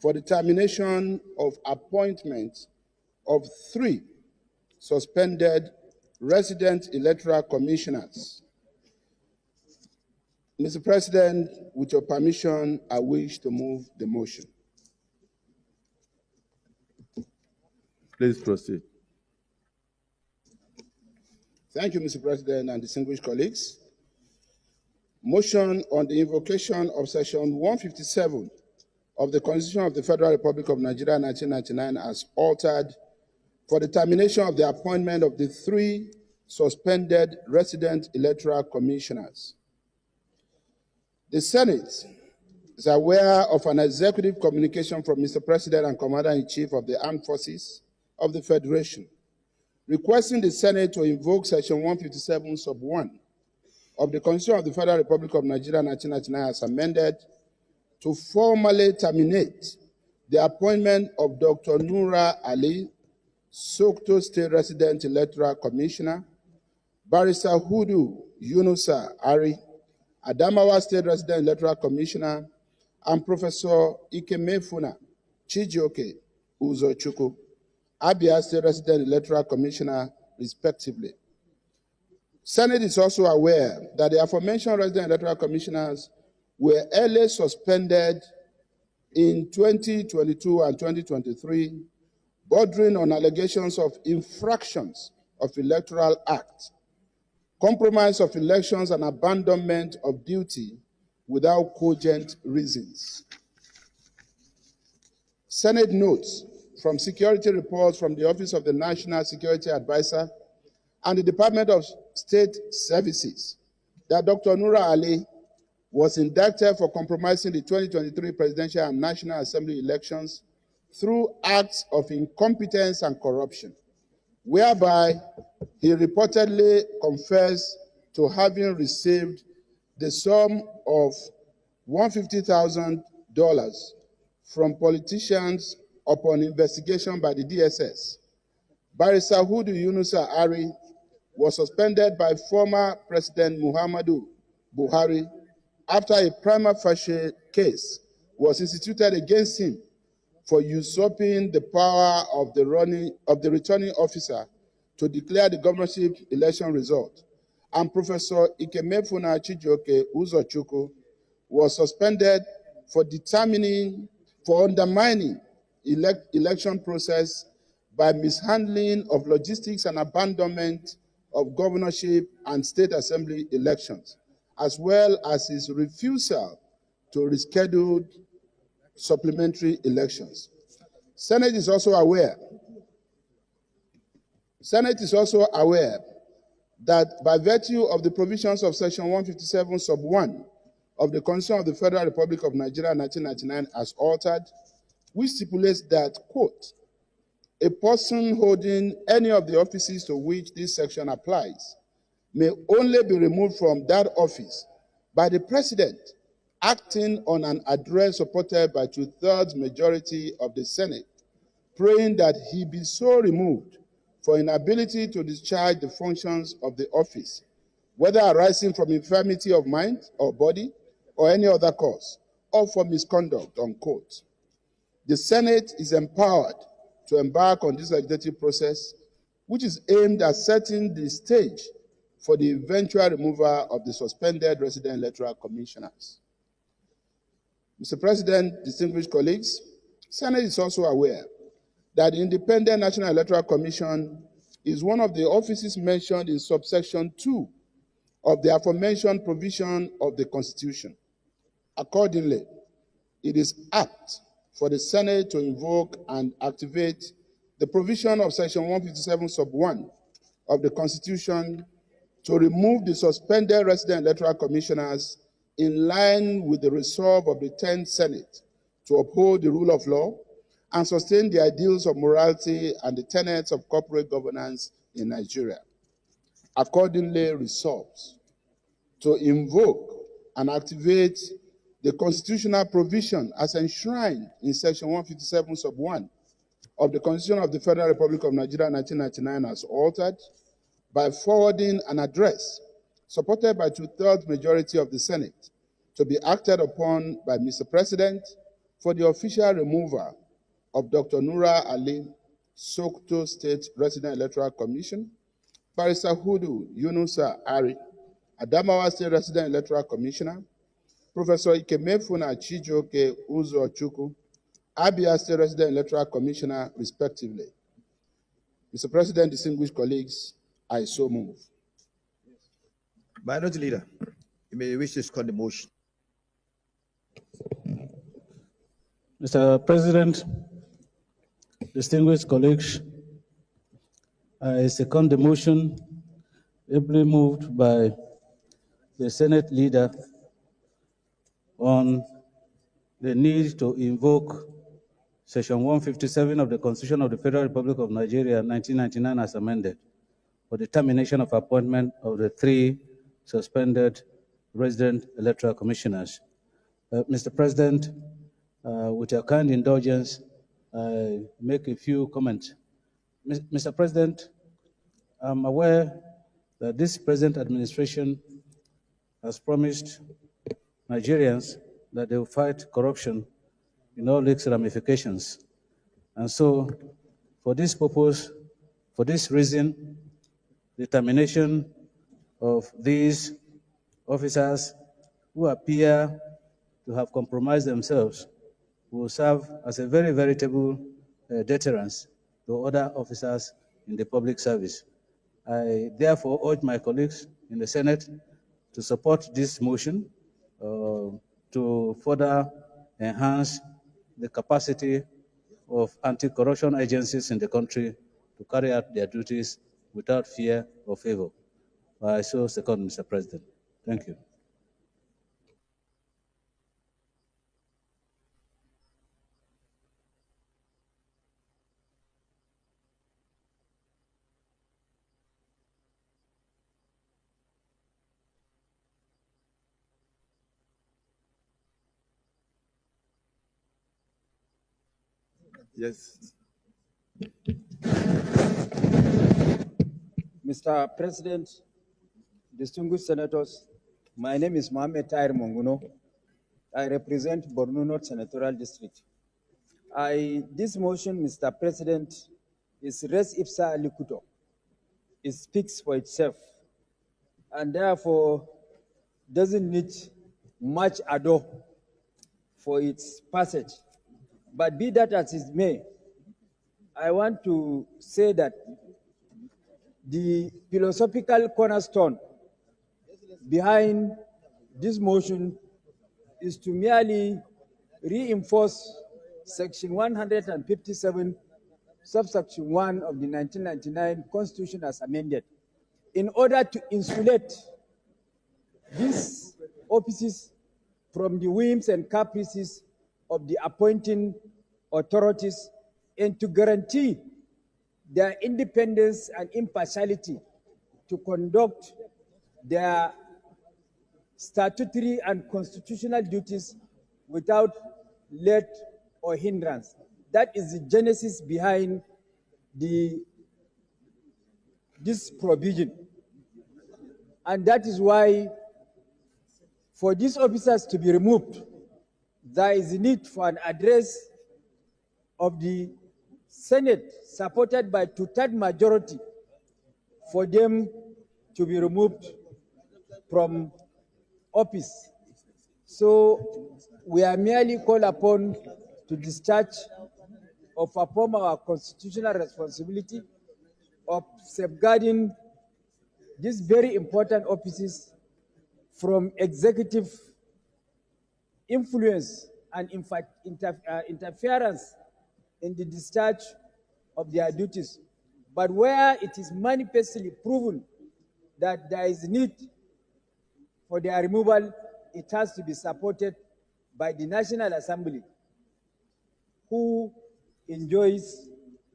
for the termination of appointment of 3 suspended resident electoral commissioners. Mr. President, with your permission, I wish to move the motion. Please proceed. Thank you, Mr. President and distinguished colleagues. Motion on the invocation of Section 157 of the Constitution of the Federal Republic of Nigeria 1999 as altered for the termination of the appointment of the 3 suspended resident electoral commissioners. The Senate is aware of an executive communication from Mr. President and Commander-in-Chief of the Armed Forces of the Federation, requesting the Senate to invoke Section 157, Sub 1 of the Constitution of the Federal Republic of Nigeria 1999 as amended to formally terminate the appointment of Dr. Nura Ali, Sokoto State Resident Electoral Commissioner, Barrister Hudu Yunusa Ari, Adamawa State Resident Electoral Commissioner, and Professor Ikemefuna Chijioke Uzochukwu, Abia State Resident Electoral Commissioner, respectively. Senate is also aware that the aforementioned resident electoral commissioners were early suspended in 2022 and 2023, bordering on allegations of infractions of Electoral Act, compromise of elections, and abandonment of duty without cogent reasons. Senate notes from security reports from the Office of the National Security Advisor and the Department of State Services that Dr. Nura Ali was indicted for compromising the 2023 presidential and National Assembly elections through acts of incompetence and corruption, whereby he reportedly confessed to having received the sum of $150,000 from politicians upon investigation by the DSS. Barrister Hudu Yunusa Ari was suspended by former President Muhammadu Buhari after a prima facie case was instituted against him for usurping the power of the returning officer to declare the governorship election result. And Professor Ikemefuna Chijioke Uzochukwu was suspended for undermining election process by mishandling of logistics and abandonment of governorship and state assembly elections, as well as his refusal to reschedule supplementary elections. Senate is also aware that by virtue of the provisions of Section 157, Sub 1 of the Constitution of the Federal Republic of Nigeria 1999 as altered, which stipulates that, quote, a person holding any of the offices to which this section applies may only be removed from that office by the President acting on an address supported by 2/3 majority of the Senate, praying that he be so removed for inability to discharge the functions of the office, whether arising from infirmity of mind or body or any other cause, or for misconduct, unquote. The Senate is empowered to embark on this legislative process, which is aimed at setting the stage for the eventual removal of the suspended resident electoral commissioners. Mr. President, distinguished colleagues, Senate is also aware that the Independent National Electoral Commission is one of the offices mentioned in subsection 2 of the aforementioned provision of the Constitution. Accordingly, it is apt for the Senate to invoke and activate the provision of Section 157, Sub 1 of the Constitution to remove the suspended resident electoral commissioners in line with the resolve of the 10th Senate to uphold the rule of law and sustain the ideals of morality and the tenets of corporate governance in Nigeria. Accordingly, resolves to invoke and activate the constitutional provision as enshrined in Section 157, Sub 1 of the Constitution of the Federal Republic of Nigeria 1999 as altered by forwarding an address supported by 2/3 majority of the Senate to be acted upon by Mr. President for the official removal of Dr. Nura Ali, Sokoto State Resident Electoral Commission, Barrister Hudu Yunusa Ari, Adamawa State Resident Electoral Commissioner, Professor Ikemefuna Chijoke Uzochukwu, Abia State Resident Electoral Commissioner, respectively. Mr. President, distinguished colleagues, I so move. Minority Leader, you may wish to second the motion. Mr. President, distinguished colleagues, I second the motion ably moved by the Senate leader on the need to invoke Section 157 of the Constitution of the Federal Republic of Nigeria, 1999, as amended, for the termination of appointment of the 3 suspended resident electoral commissioners. Mr. President, with your kind indulgence, I make a few comments. Mr. President, I'm aware that this present administration has promised Nigerians that they will fight corruption in all its ramifications. And so, for this purpose, for this reason, the termination of these officers who appear to have compromised themselves will serve as a very veritable deterrence to other officers in the public service. I therefore urge my colleagues in the Senate to support this motion to further enhance the capacity of anti-corruption agencies in the country to carry out their duties without fear or favor. I so second, Mr. President. Thank you. Yes. Mr. President, distinguished senators, my name is Mohamed Tahir Monguno. I represent Borno North Senatorial District. This motion, Mr. President, is res ipsa liquidum. It speaks for itself, and therefore doesn't need much ado for its passage. But be that as it may, I want to say that the philosophical cornerstone behind this motion is to merely reinforce Section 157, subsection 1 of the 1999 Constitution as amended, in order to insulate these offices from the whims and caprices of the appointing authorities and to guarantee their independence and impartiality to conduct their statutory and constitutional duties without let or hindrance. That is the genesis behind this provision. And that is why for these officers to be removed, there is a need for an address of the Senate supported by 2/3 majority for them to be removed from office. So we are merely called upon to discharge or perform our constitutional responsibility of safeguarding these very important offices from executive influence and interference in the discharge of their duties. But where it is manifestly proven that there is need for their removal, it has to be supported by the National Assembly, who enjoys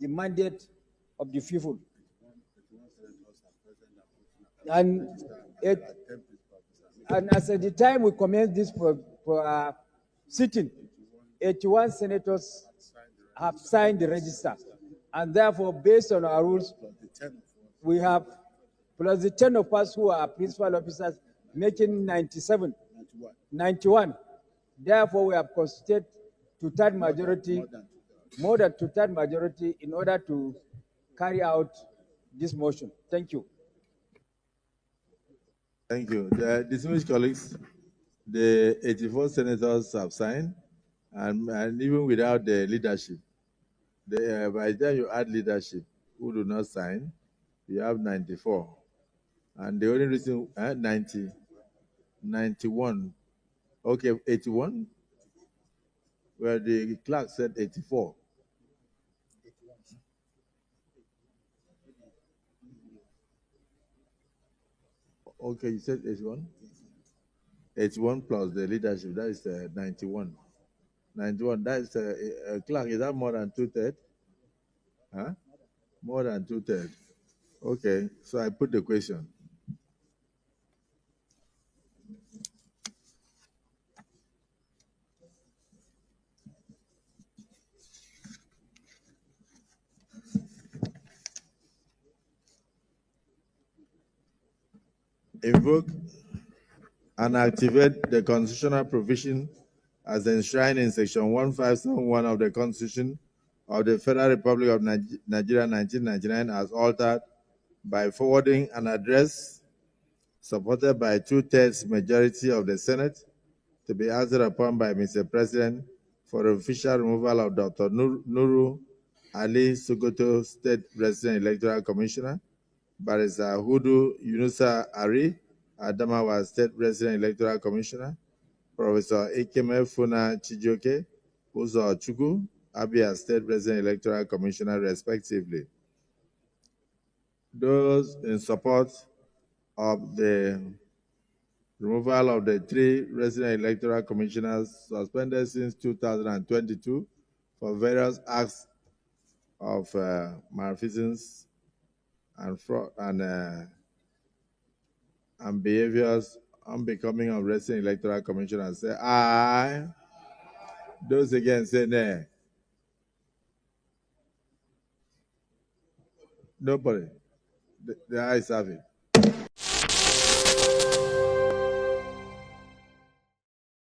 the mandate of the people. And as at the time we commenced this sitting, 81 senators have signed the register. And therefore, based on our rules, we have, plus the 10 of us who are principal officers, making 91. Therefore, we have constituted two-third majority, more than two-third majority in order to carry out this motion. Thank you. Thank you. The distinguished colleagues, the 84 senators have signed, and even without the leadership, by the time you add leadership who do not sign, you have 94. And the only reason, 90, 91, okay, 81, where the clerk said 84. Okay, you said 81? 81 plus the leadership, that is 91. 91, that is clerk, is that more than two-thirds? Huh? More than two-thirds. Okay, so I put the question. Invoke and activate the constitutional provision as enshrined in Section 1571 of the Constitution of the Federal Republic of Nigeria 1999 as altered by forwarding an address supported by two-thirds majority of the Senate to be acted upon by Mr. President for the official removal of Dr. Nuru Ali Sokoto, State President Electoral Commissioner, Barrister Hudu Yunusa Ari Adamawa, State President Electoral Commissioner, Professor Ekeme Funa Chijoke, Uzo Chukwu, Abia State President Electoral Commissioner, respectively. Those in support of the removal of the three resident electoral commissioners suspended since 2022 for various acts of malfeasance and fraud and behaviors unbecoming of resident electoral commissioners, say aye. Those against say nay. Nobody. The ayes have it.